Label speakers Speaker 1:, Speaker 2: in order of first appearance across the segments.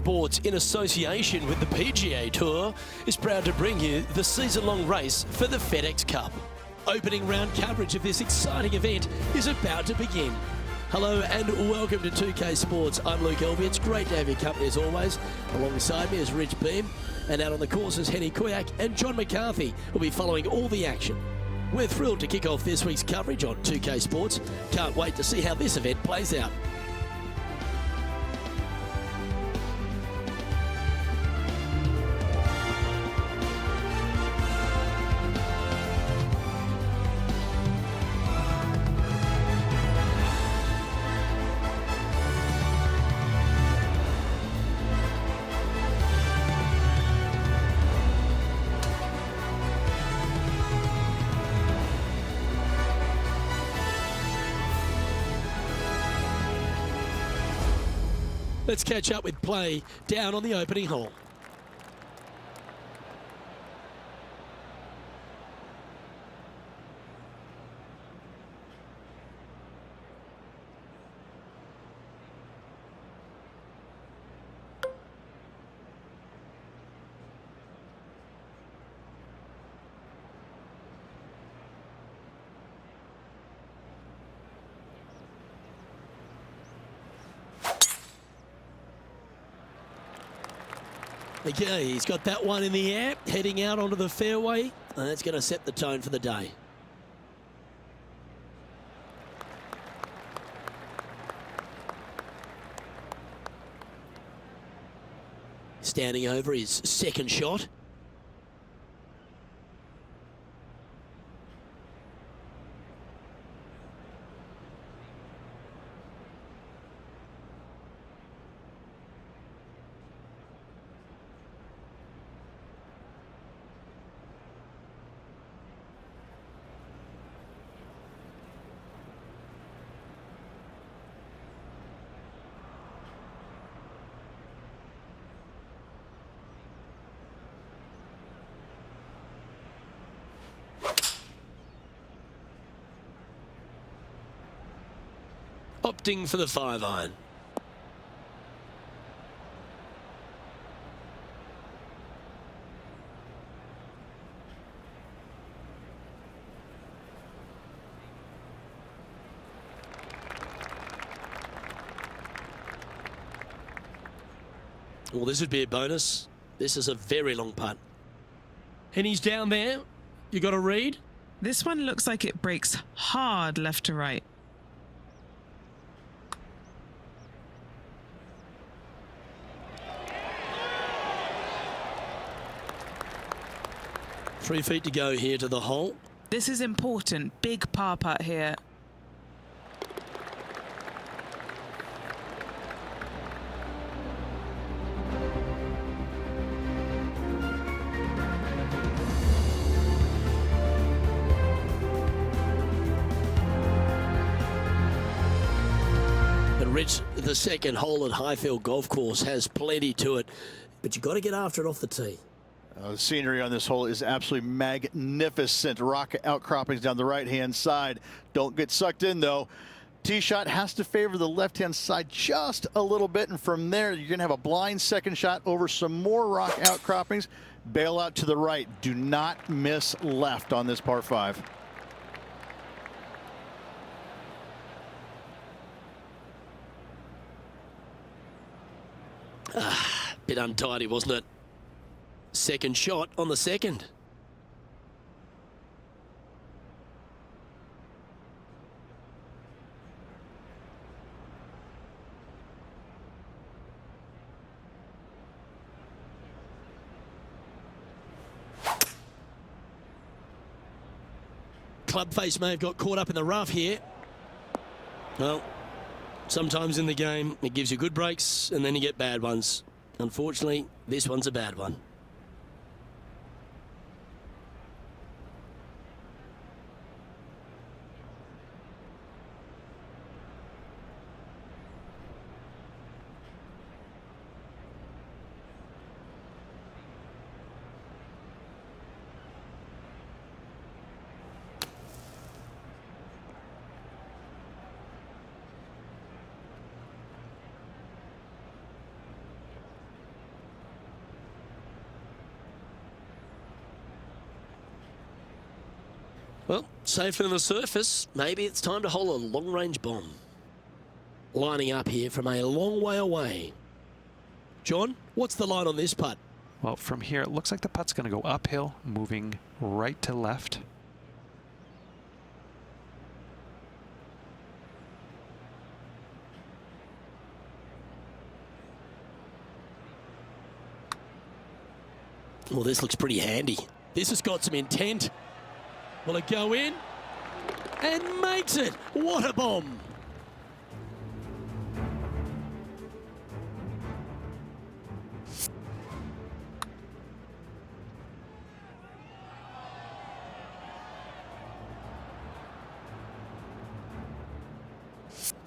Speaker 1: Sports, in association with the PGA Tour, is proud to bring you the season-long race for the FedEx Cup. Opening round coverage of this exciting event is about to begin. Hello and welcome to 2K Sports. I'm Luke Elvey. It's great to have your company as always. Alongside me is Rich Beam, and out on the course is Henny Kuyak and John McCarthy, who'll be following all the action. We're thrilled to kick off this week's coverage on 2K Sports. Can't wait to see how this event plays out. Let's catch up with play down on the opening hole. Okay, he's got that one in the air, heading out onto the fairway. That's going to set the tone for the day. Standing over his second shot. Opting for the 5-iron. Well, this would be a bonus. This is a very long putt. And he's down there. You got a read?
Speaker 2: This one looks like it breaks hard left to right.
Speaker 1: Three feet to go here to the hole.
Speaker 2: This is important. Big par putt here.
Speaker 1: And Rich, the second hole at Highfield Golf Course has plenty to it, but you've got to get after it off the tee.
Speaker 3: The scenery on this hole is absolutely magnificent. Rock outcroppings down the right-hand side. Don't get sucked in, though. Tee shot has to favor the left-hand side just a little bit, and from there, you're going to have a blind second shot over some more rock outcroppings. Bail out to the right. Do not miss left on this par 5.
Speaker 1: Bit untidy, wasn't it? Second shot on the second. Club face may have got caught up in the rough here. Well, sometimes in the game it gives you good breaks and then you get bad ones. Unfortunately, this one's a bad one. Well, safer than the surface. Maybe it's time to hole a long-range bomb. Lining up here from a long way away. John, what's the line on this putt?
Speaker 4: Well, from here, it looks like the putt's going to go uphill, moving right to left.
Speaker 1: Well, this looks pretty handy. This has got some intent. Will it go in? And makes it. What a bomb.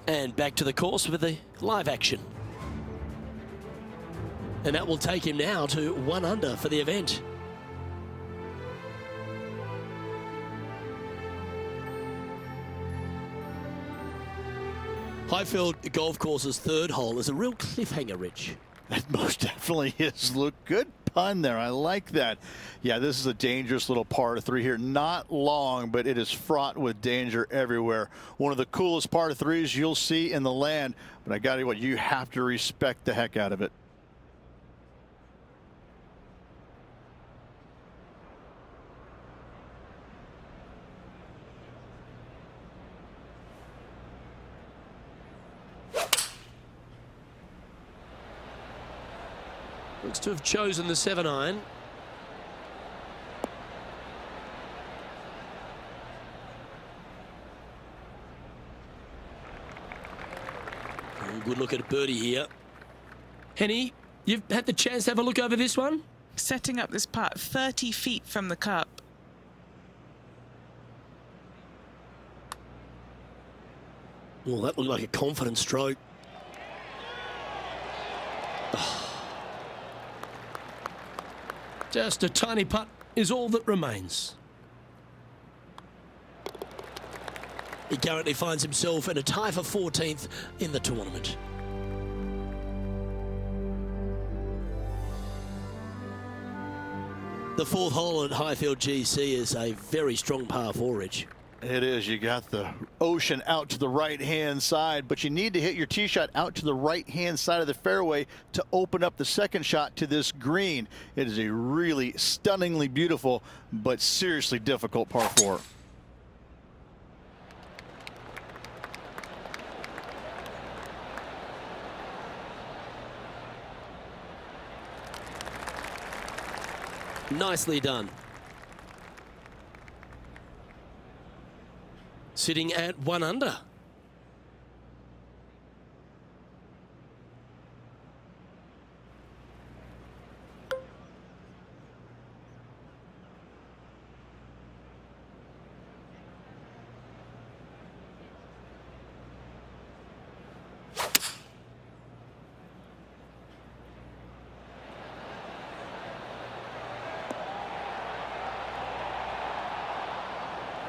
Speaker 1: And back to the course with the live action. And that will take him now to 1 under for the event. Highfield Golf Course's third hole is a real cliffhanger, Rich.
Speaker 3: That most definitely is. Look, good pun there. I like that. Yeah, this is a dangerous little par 3 here. Not long, but it is fraught with danger everywhere. One of the coolest par 3s you'll see in the land. But I got to tell you what, you have to respect the heck out of it.
Speaker 1: Looks to have chosen the 7-iron. Good look at a birdie here. Henny, you've had the chance to have a look over this one?
Speaker 2: Setting up this putt 30 feet from the cup.
Speaker 1: Well, that looked like a confident stroke. Just a tiny putt is all that remains. He currently finds himself in a tie for 14th in the tournament. The fourth hole at Highfield GC is a very strong par 4, Rich.
Speaker 3: It is. You got the ocean out to the right-hand side, but you need to hit your tee shot out to the right-hand side of the fairway to open up the second shot to this green. It is a really stunningly beautiful, but seriously difficult par 4.
Speaker 1: Nicely done. Sitting at 1 under.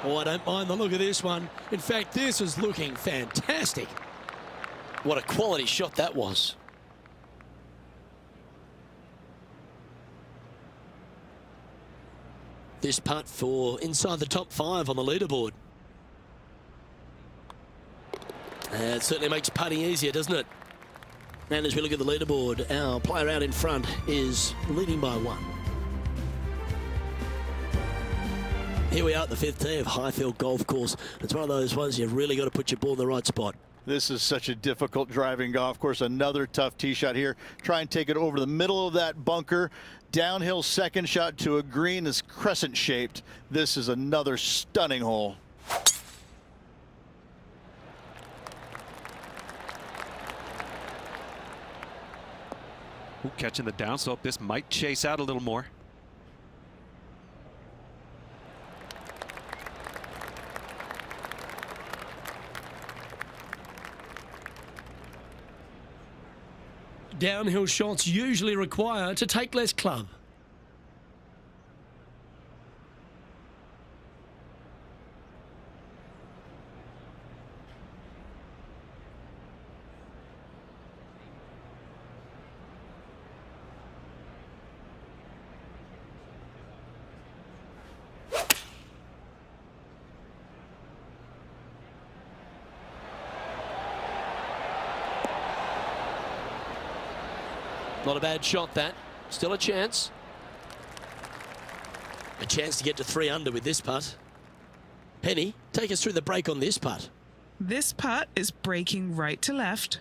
Speaker 1: Oh, I don't mind the look of this one. In fact, this is looking fantastic. What a quality shot that was. This putt for inside the top 5 on the leaderboard. It certainly makes putting easier, doesn't it? And as we look at the leaderboard, our player out in front is leading by 1. Here we are at the 5th tee of Highfield Golf Course. It's one of those ones you've really got to put your ball in the right spot.
Speaker 3: This is such a difficult driving golf course. Another tough tee shot here. Try and take it over the middle of that bunker. Downhill second shot to a green is crescent shaped. This is another stunning hole.
Speaker 4: Ooh, catching the downslope. This might chase out a little more.
Speaker 1: Downhill shots usually require to take less club. Not a bad shot, that. Still a chance. A chance to get to 3 under with this putt. Penny, take us through the break on this putt.
Speaker 2: This putt is breaking right to left.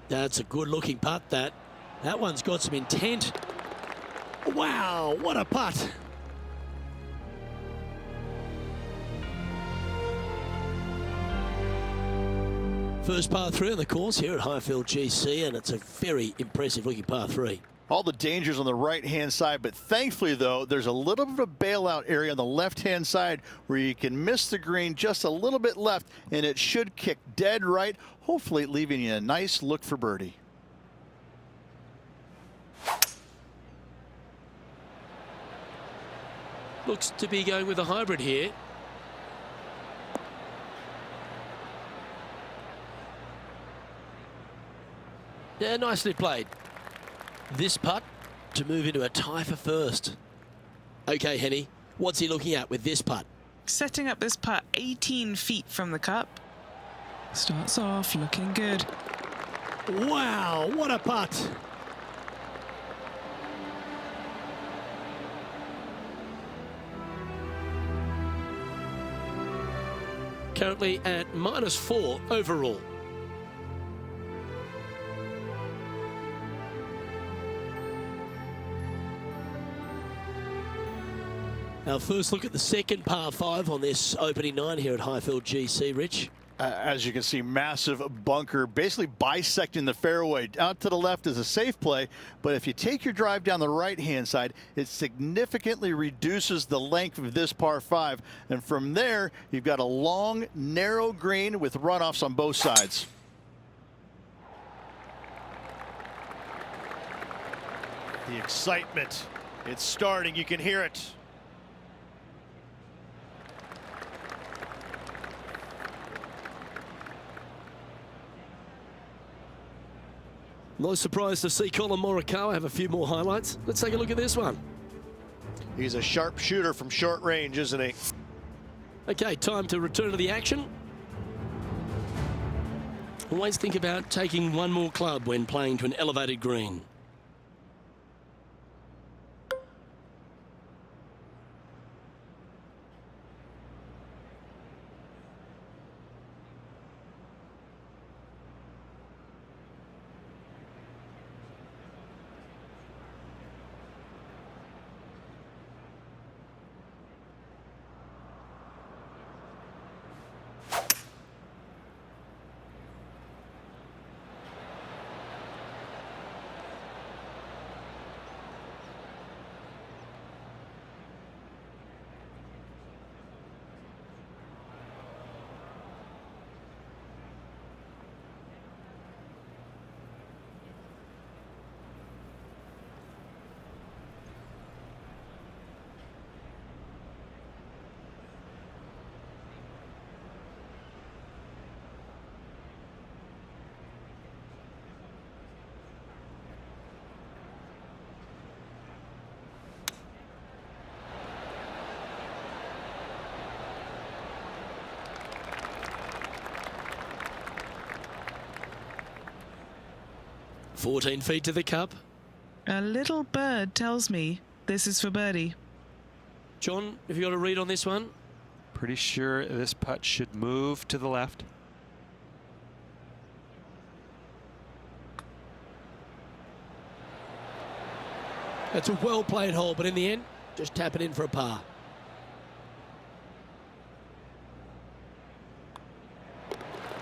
Speaker 1: That's a good looking putt, that. That one's got some intent. Wow, what a putt. First par 3 on the course here at Highfield GC, and it's a very impressive looking par 3.
Speaker 3: All the dangers on the right-hand side, but thankfully, though, there's a little bit of a bailout area on the left-hand side where you can miss the green just a little bit left, and it should kick dead right, hopefully leaving you a nice look for birdie.
Speaker 1: Looks to be going with a hybrid here. Yeah, nicely played. This putt to move into a tie for first. Okay, Henny, what's he looking at with this putt?
Speaker 2: Setting up this putt 18 feet from the cup. Starts off looking good.
Speaker 1: Wow, what a putt. Currently at -4 overall. Our first look at the second par 5 on this opening 9 here at Highfield GC, Rich.
Speaker 3: As you can see, massive bunker basically bisecting the fairway. Out to the left is a safe play, but if you take your drive down the right-hand side, it significantly reduces the length of this par 5. And from there, you've got a long, narrow green with runoffs on both sides. The excitement, it's starting. You can hear it.
Speaker 1: No surprise to see Colin Morikawa have a few more highlights. Let's take a look at this one.
Speaker 3: He's a sharp shooter from short range, isn't he?
Speaker 1: Okay, time to return to the action. Always think about taking one more club when playing to an elevated green. "14 feet to the cup."
Speaker 2: A little bird tells me this is for birdie.
Speaker 1: John, have you got a read on this one?
Speaker 4: Pretty sure this putt should move to the left.
Speaker 1: That's a well-played hole, but in the end, just tap it in for a par.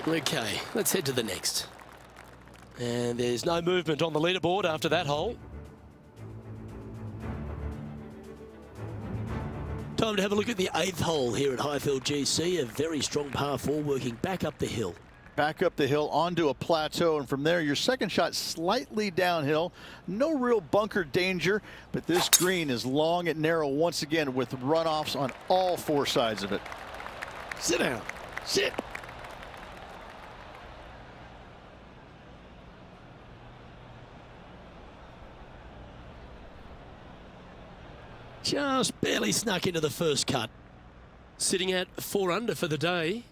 Speaker 1: Okay, let's head to the next. And there's no movement on the leaderboard after that hole. Time to have a look at the 8th hole here at Highfield GC. A very strong par 4 working back up the hill.
Speaker 3: Back up the hill onto a plateau, and from there your second shot slightly downhill. No real bunker danger, but this green is long and narrow once again with runoffs on all 4 sides of it.
Speaker 1: Sit down. Sit. just barely snuck into the first cut. Sitting at 4 under for the day.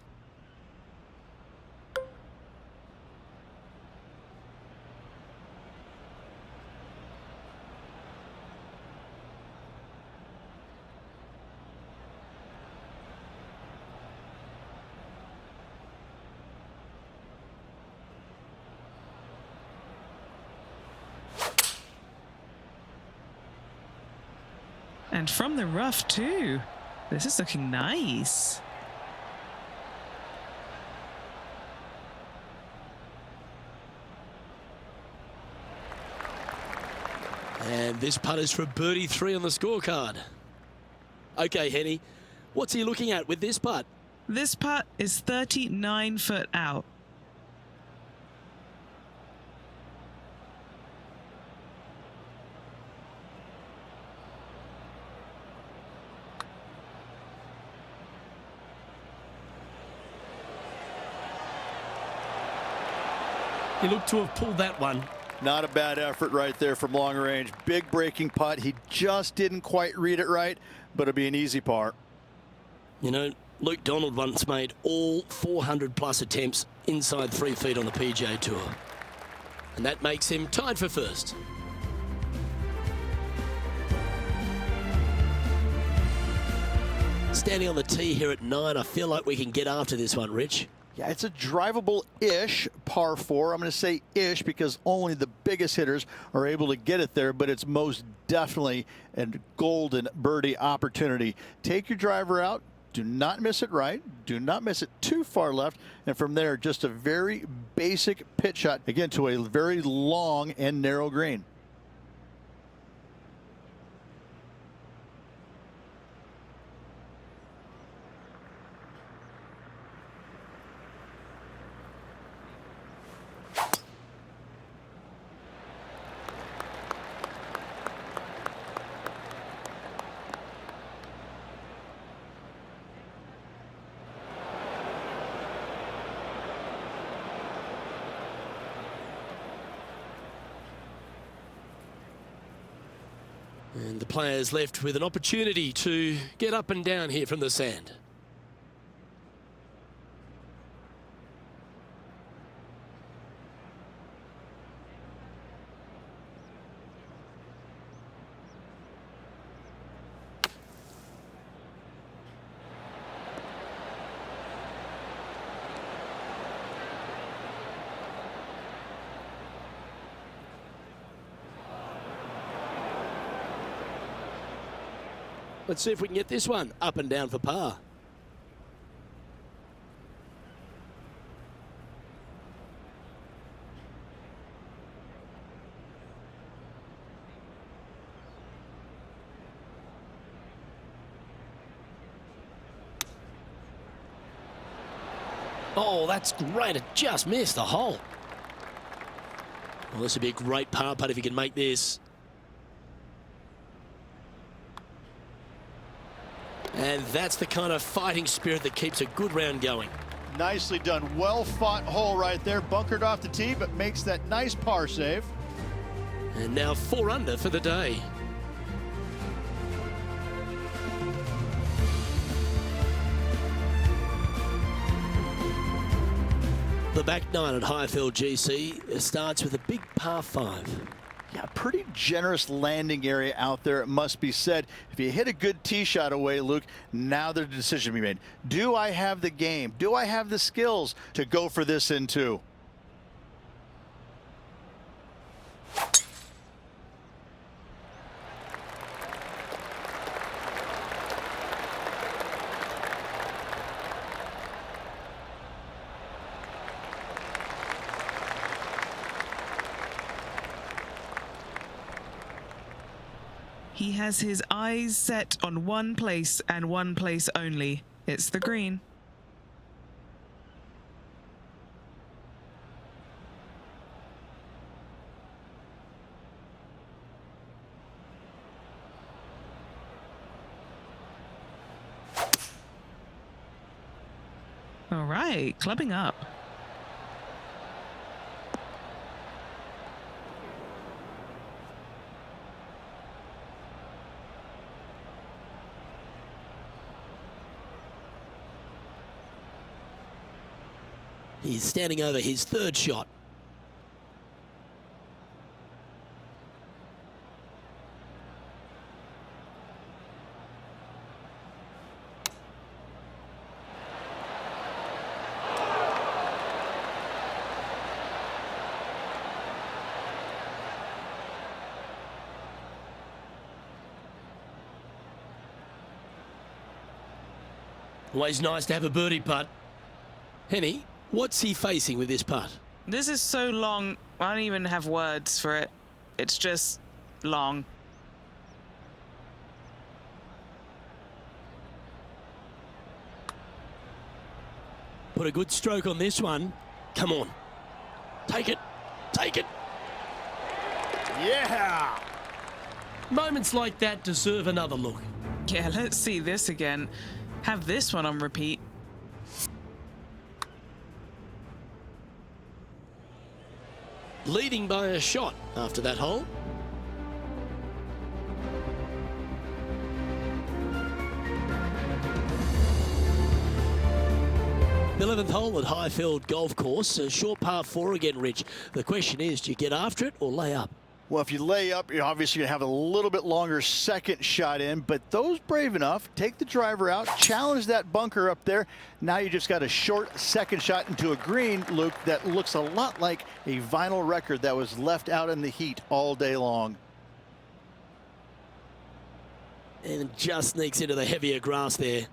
Speaker 2: And from the rough too. This is looking nice.
Speaker 1: And this putt is for birdie 3 on the scorecard. Okay, Henny, what's he looking at with this putt?
Speaker 2: This putt is 39 foot out.
Speaker 1: He looked to have pulled that one.
Speaker 3: Not a bad effort right there from long range. Big breaking putt. He just didn't quite read it right, but it'll be an easy par.
Speaker 1: You know, Luke Donald once made all 400 plus attempts inside 3 feet on the PGA Tour. And that makes him tied for first. Standing on the tee here at 9, I feel like we can get after this one, Rich.
Speaker 3: Yeah, it's a drivable-ish par 4. I'm going to say ish because only the biggest hitters are able to get it there, but it's most definitely a golden birdie opportunity. Take your driver out. Do not miss it right. Do not miss it too far left. And from there, just a very basic pitch shot, again, to a very long and narrow green.
Speaker 1: And the players left with an opportunity to get up and down here from the sand. Let's see if we can get this one up and down for par. Oh, that's great. It just missed the hole. Well, this would be a great par putt if he can make this. And that's the kind of fighting spirit that keeps a good round going.
Speaker 3: Nicely done. Well fought hole right there. Bunkered off the tee, but makes that nice par save.
Speaker 1: And now 4 under for the day. The back 9 at Highfield GC starts with a big par 5.
Speaker 3: Yeah, pretty generous landing area out there, it must be said. If you hit a good tee shot away, Luke, now there's a decision to be made. Do I have the game? Do I have the skills to go for this in 2?
Speaker 2: He has his eyes set on one place and one place only. It's the green. All right, clubbing up.
Speaker 1: He's standing over his third shot. Always nice to have a birdie putt. Henny, what's he facing with this putt?
Speaker 2: This is so long, I don't even have words for it. It's just long.
Speaker 1: Put a good stroke on this one. Come on. Take it. Take it.
Speaker 3: Yeah!
Speaker 1: Moments like that deserve another look.
Speaker 2: Yeah, let's see this again. Have this one on repeat.
Speaker 1: Leading by a shot after that hole. The 11th hole at Highfield Golf Course, a short par 4 again, Rich. The question is, do you get after it or lay up?
Speaker 3: Well, if you lay up, you're obviously going to have a little bit longer second shot in, but those brave enough, take the driver out, challenge that bunker up there. Now you just got a short second shot into a green, Luke, that looks a lot like a vinyl record that was left out in the heat all day long.
Speaker 1: And just sneaks into the heavier grass there.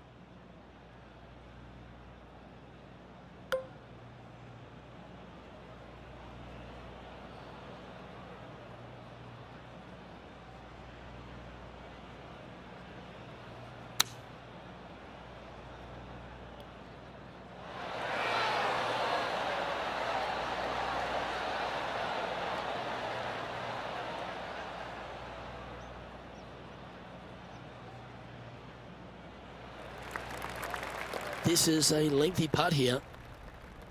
Speaker 1: This is a lengthy putt here.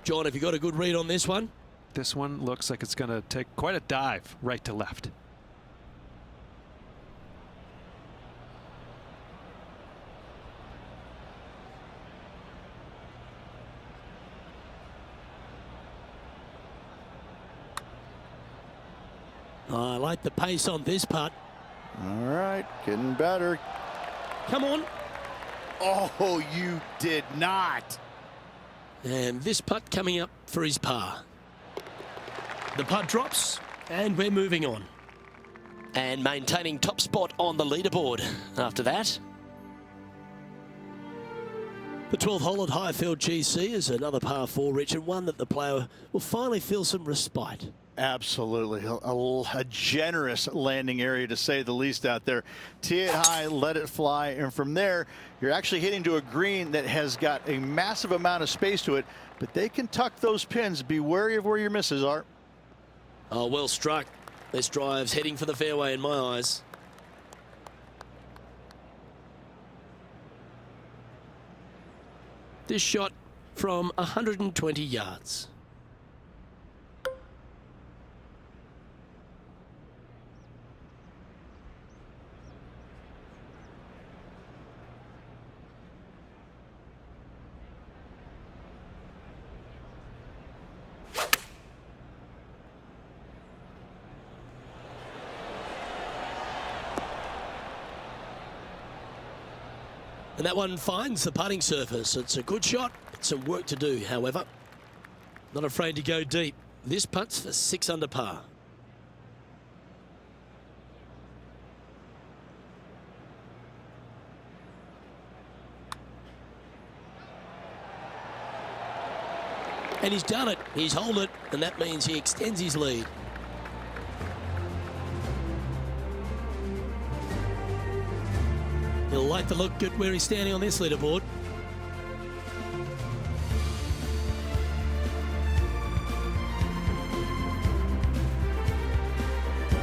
Speaker 1: John, have you got a good read on this one?
Speaker 4: This one looks like it's going to take quite a dive right to left.
Speaker 1: I like the pace on this putt.
Speaker 3: All right, getting better.
Speaker 1: Come on.
Speaker 3: Oh, you did not.
Speaker 1: And this putt coming up for his par. The putt drops, and we're moving on. And maintaining top spot on the leaderboard after that. The 12th hole at Highfield GC is another par 4, Rich, and one that the player will finally feel some respite.
Speaker 3: Absolutely. A generous landing area, to say the least, out there. Tee it high, let it fly, and from there, you're actually hitting to a green that has got a massive amount of space to it, but they can tuck those pins. Be wary of where your misses are.
Speaker 1: Oh, well struck. This drive's heading for the fairway in my eyes. This shot from 120 yards. And that one finds the putting surface. It's a good shot. Some work to do, however. Not afraid to go deep. This putt's for 6 under par. And he's done it. He's holed it, and that means he extends his lead. He'll like the look at where he's standing on this leaderboard.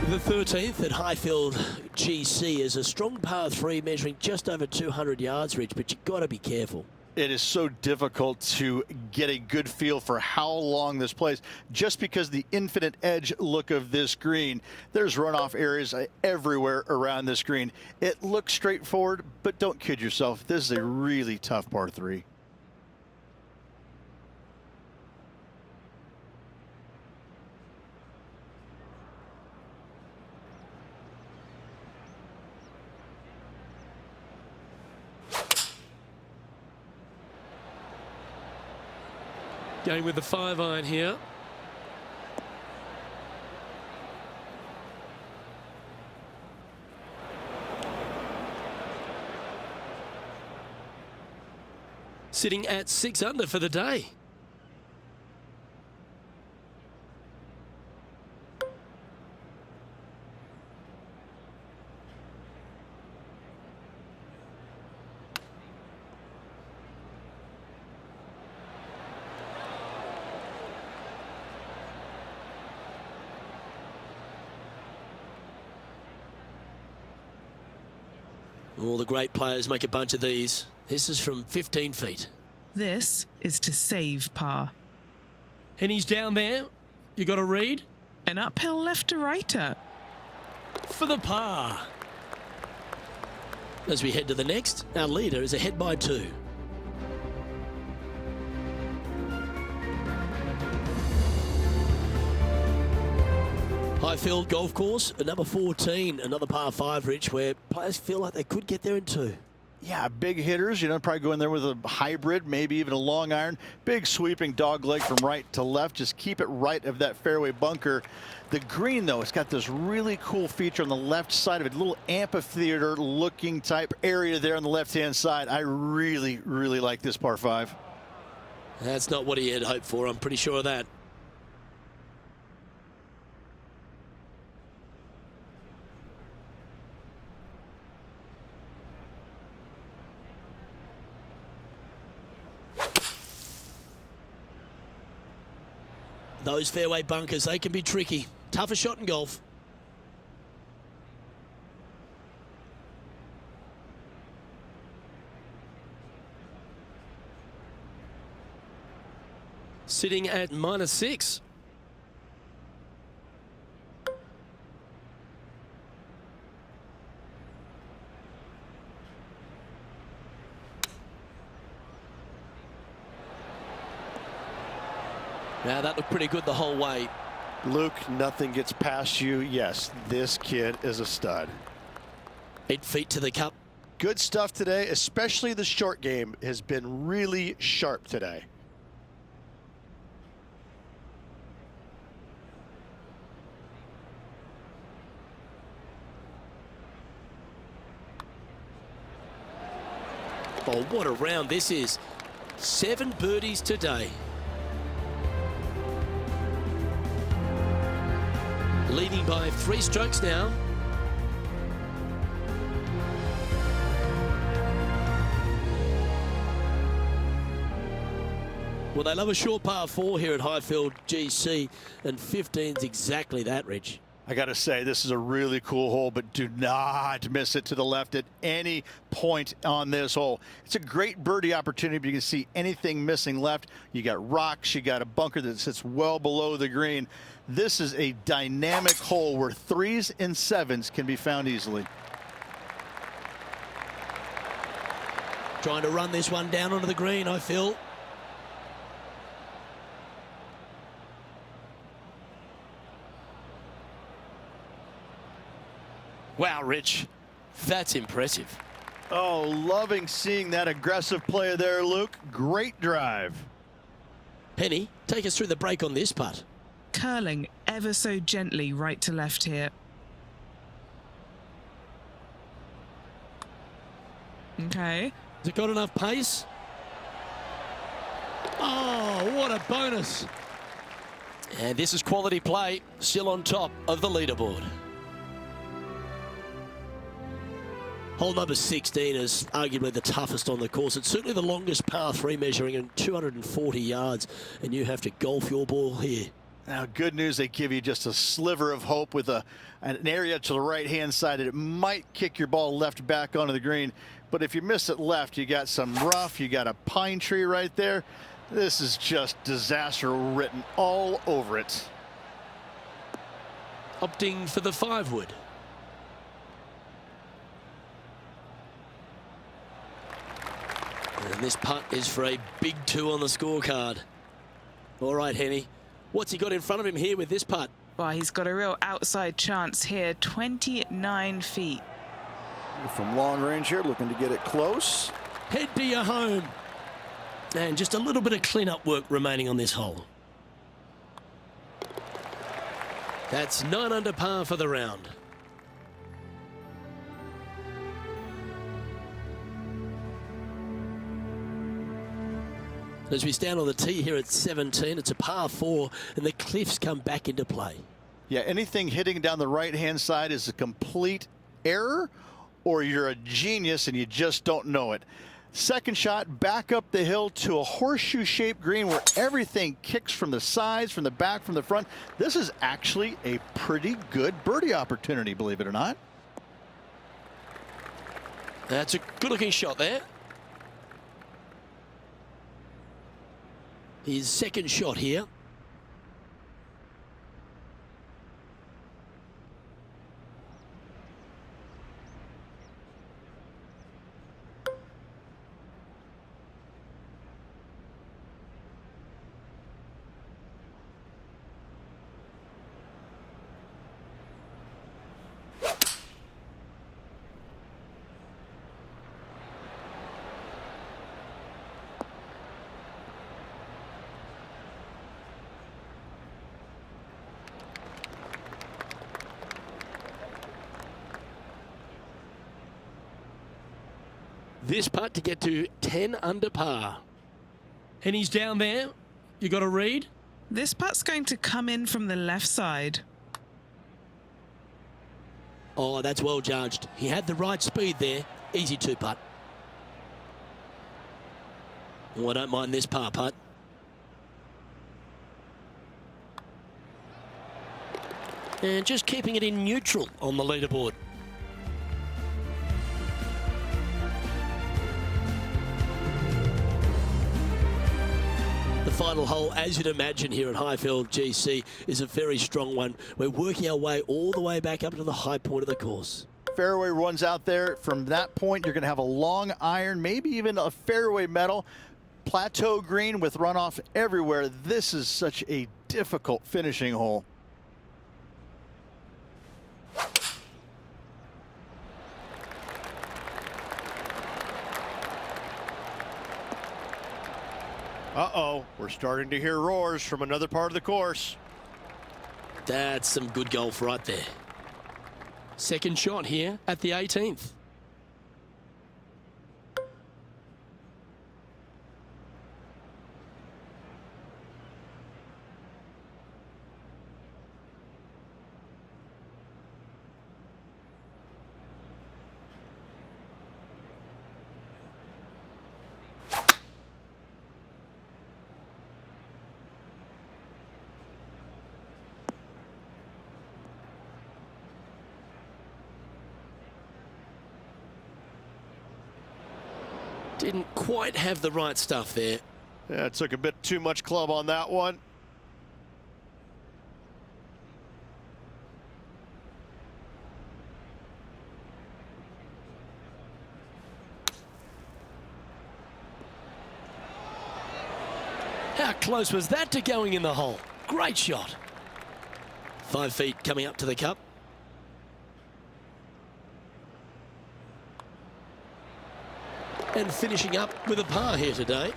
Speaker 1: The 13th at Highfield GC is a strong par 3 measuring just over 200 yards, Rich, but you've got to be careful.
Speaker 3: It is so difficult to get a good feel for how long this plays, just because the infinite edge look of this green. There's runoff areas everywhere around this green. It looks straightforward, but don't kid yourself. This is a really tough par 3.
Speaker 1: Going with the 5-iron here. Sitting at 6 under for the day. All the great players make a bunch of these. This is from 15 feet.
Speaker 2: This is to save par.
Speaker 1: And he's down there. You got to read.
Speaker 2: An uphill left to righter.
Speaker 1: For the par. As we head to the next, our leader is ahead by 2. Highfield Golf Course, at number 14, another par 5, Rich, where players feel like they could get there in 2.
Speaker 3: Yeah, big hitters, probably go in there with a hybrid, maybe even a long iron. Big sweeping dog leg from right to left. Just keep it right of that fairway bunker. The green, though, it's got this really cool feature on the left side of it. A little amphitheater looking type area there on the left-hand side. I really, really like this par 5.
Speaker 1: That's not what he had hoped for, I'm pretty sure of that. Those fairway bunkers, they can be tricky. Tougher shot in golf. Sitting at -6. Now that looked pretty good the whole way.
Speaker 3: Luke, nothing gets past you. Yes, this kid is a stud.
Speaker 1: 8 feet to the cup.
Speaker 5: Good stuff today, especially the short game has been really sharp today.
Speaker 1: Oh, what a round this is. 7 birdies today. Leading by 3 strokes now. Well, they love a short par 4 here at Highfield GC, and 15's exactly that, Rich.
Speaker 3: I got to say, this is a really cool hole, but do not miss it to the left at any point on this hole. It's a great birdie opportunity, but you can see anything missing left. You got rocks, you got a bunker that sits well below the green. This is a dynamic hole where 3s and 7s can be found easily.
Speaker 1: Trying to run this one down onto the green, I feel. Wow, Rich, that's impressive.
Speaker 3: Oh, loving seeing that aggressive play there, Luke. Great drive.
Speaker 1: Henny, take us through the break on this putt.
Speaker 2: Curling ever so gently right to left here. Okay.
Speaker 1: Has it got enough pace? Oh, what a bonus. And this is quality play, still on top of the leaderboard. Hole number 16 is arguably the toughest on the course. It's certainly the longest par 3, measuring in 240 yards, and you have to golf your ball here.
Speaker 3: Now, good news, they give you just a sliver of hope with an area to the right-hand side that it might kick your ball left back onto the green. But if you miss it left, you got some rough, you got a pine tree right there. This is just disaster written all over it.
Speaker 1: Opting for the 5-wood. And this putt is for a big 2 on the scorecard. All right, Henny. What's he got in front of him here with this putt?
Speaker 2: Well, he's got a real outside chance here. 29 feet.
Speaker 5: From long range here, looking to get it close.
Speaker 1: Head to your home. And just a little bit of clean-up work remaining on this hole. That's 9 under par for the round. As we stand on the tee here at 17, it's a par 4, and the cliffs come back into play.
Speaker 3: Yeah, anything hitting down the right-hand side is a complete error, or you're a genius and you just don't know it. Second shot, back up the hill to a horseshoe-shaped green where everything kicks from the sides, from the back, from the front. This is actually a pretty good birdie opportunity, believe it or not.
Speaker 1: That's a good-looking shot there. His second shot here. This putt to get to 10 under par. And he's down there. You got to read.
Speaker 2: This putt's going to come in from the left side.
Speaker 1: Oh, that's well judged. He had the right speed there. Easy 2-putt. Oh, I don't mind this par putt. And just keeping it in neutral on the leaderboard. The final hole, as you'd imagine here at Highfield GC, is a very strong one. We're working our way all the way back up to the high point of the course.
Speaker 3: Fairway runs out there. From that point, you're going to have a long iron, maybe even a fairway metal. Plateau green with runoff everywhere. This is such a difficult finishing hole.
Speaker 5: Uh-oh, we're starting to hear roars from another part of the course.
Speaker 1: That's some good golf right there. Second shot here at the 18th. Didn't quite have the right stuff there.
Speaker 5: Yeah, it took a bit too much club on that one.
Speaker 1: How close was that to going in the hole? Great shot. 5 feet coming up to the cup. And finishing up with a par here today.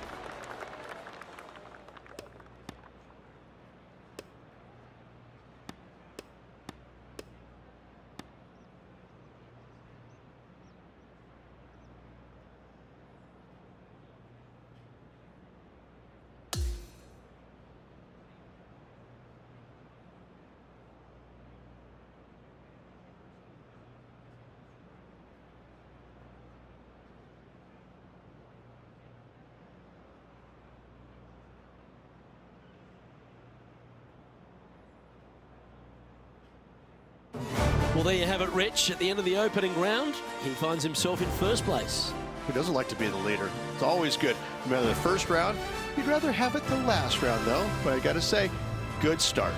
Speaker 1: Well, there you have it, Rich. At the end of the opening round, he finds himself in first place.
Speaker 5: Who doesn't like to be the leader? It's always good. No matter the first round, you'd rather have it the last round, though. But I got to say, good start.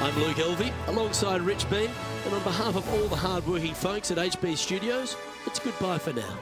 Speaker 1: I'm Luke Elvey, alongside Rich Beam, and on behalf of all the hard-working folks at HB Studios, it's goodbye for now.